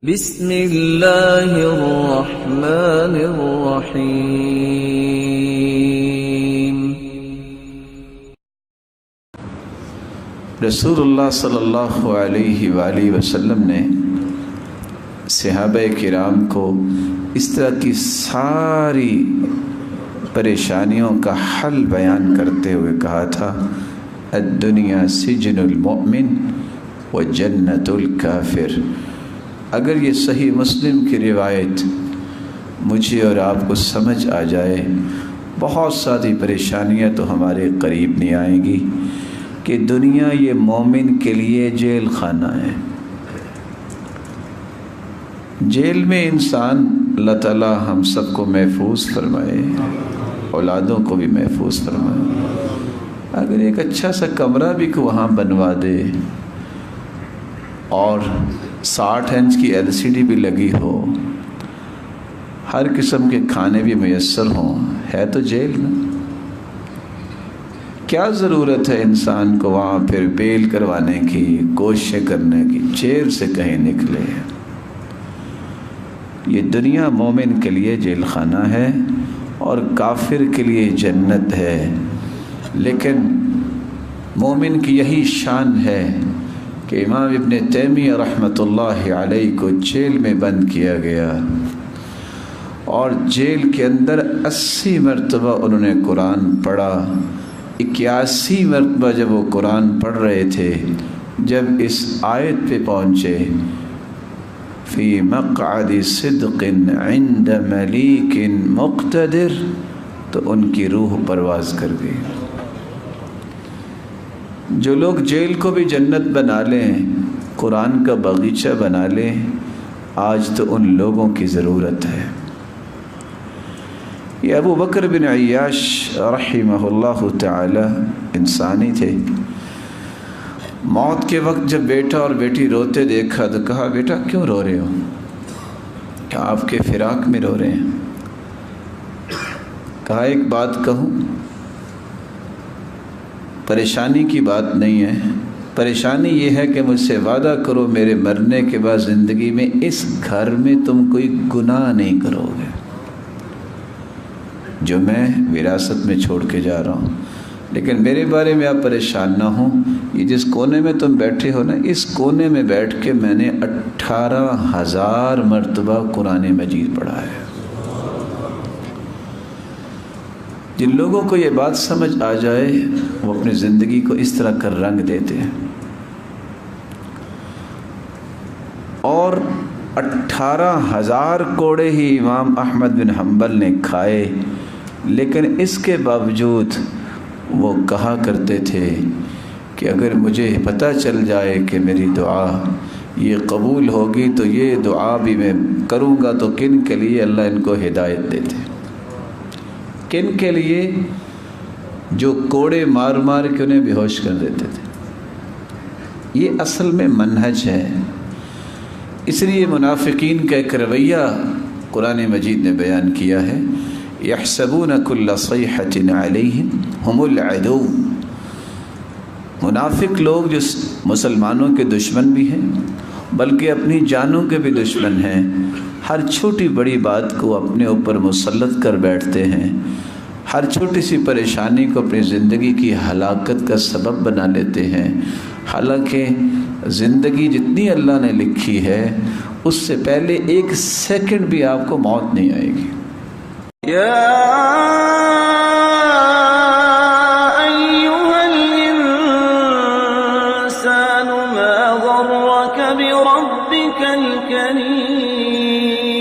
بسم اللہ الرحمن الرحیم۔ رسول اللہ صلی اللہ علیہ وآلہ وسلم نے صحابہ کرام کو اس طرح کی ساری پریشانیوں کا حل بیان کرتے ہوئے کہا تھا، الدنیا سجن المؤمن و جنت الکافر۔ اگر یہ صحیح مسلم کی روایت مجھے اور آپ کو سمجھ آ جائے، بہت ساری پریشانیاں تو ہمارے قریب نہیں آئیں گی کہ دنیا یہ مومن کے لیے جیل خانہ ہے۔ جیل میں انسان، اللہ تعالیٰ ہم سب کو محفوظ فرمائے، اولادوں کو بھی محفوظ فرمائے۔ اگر ایک اچھا سا کمرہ بھی وہاں بنوا دے اور 60 انچ کی LCD بھی لگی ہو، ہر قسم کے کھانے بھی میسر ہوں، ہے تو جیل نا۔ کیا ضرورت ہے انسان کو وہاں پھر بیل کروانے کی، کوششیں کرنے کی، جیل سے کہیں نکلے۔ یہ دنیا مومن کے لیے جیل خانہ ہے اور کافر کے لیے جنت ہے، لیکن مومن کی یہی شان ہے کہ امام ابن تیمیہ رحمۃ اللہ علیہ کو جیل میں بند کیا گیا اور جیل کے اندر 80 مرتبہ انہوں نے قرآن پڑھا۔ 81 مرتبہ جب وہ قرآن پڑھ رہے تھے، جب اس آیت پہ پہنچے، فی مقعد صدق عند ملیک مقتدر، تو ان کی روح پرواز کر گئی۔ جو لوگ جیل کو بھی جنت بنا لیں، قرآن کا باغیچہ بنا لیں، آج تو ان لوگوں کی ضرورت ہے۔ یہ ابو بکر بن عیاش رحمہ اللہ تعالی انسانی تھے۔ موت کے وقت جب بیٹا اور بیٹی روتے دیکھا تو کہا، بیٹا کیوں رو رہے ہو؟ کہ آپ کے فراق میں رو رہے ہیں۔ کہا ایک بات کہوں، پریشانی کی بات نہیں ہے، پریشانی یہ ہے کہ مجھ سے وعدہ کرو میرے مرنے کے بعد زندگی میں اس گھر میں تم کوئی گناہ نہیں کرو گے جو میں وراثت میں چھوڑ کے جا رہا ہوں۔ لیکن میرے بارے میں آپ پریشان نہ ہوں، یہ جس کونے میں تم بیٹھے ہو نا، اس کونے میں بیٹھ کے میں نے 18,000 مرتبہ قرآن مجید پڑھا ہے۔ جن لوگوں کو یہ بات سمجھ آ جائے، وہ اپنی زندگی کو اس طرح کا رنگ دیتے ہیں۔ اور 18,000 کوڑے ہی امام احمد بن حنبل نے کھائے، لیکن اس کے باوجود وہ کہا کرتے تھے کہ اگر مجھے پتہ چل جائے کہ میری دعا یہ قبول ہوگی تو یہ دعا بھی میں کروں گا، تو کن کے لیے اللہ ان کو ہدایت دیتے، کن کے لیے؟ جو کوڑے مار مار کے انہیں بے ہوش کر دیتے تھے۔ یہ اصل میں منہج ہے۔ اس لیے منافقین کا ایک رویہ قرآن مجید نے بیان کیا ہے، یحسبون کل صیحۃ علیہم ہم العدو۔ منافق لوگ جو مسلمانوں کے دشمن بھی ہیں بلکہ اپنی جانوں کے بھی دشمن ہیں، ہر چھوٹی بڑی بات کو اپنے اوپر مسلط کر بیٹھتے ہیں، ہر چھوٹی سی پریشانی کو اپنی زندگی کی ہلاکت کا سبب بنا لیتے ہیں، حالانکہ زندگی جتنی اللہ نے لکھی ہے اس سے پہلے ایک سیکنڈ بھی آپ کو موت نہیں آئے گی۔ یا ایھا الانسان ما غرک بربک الکریم۔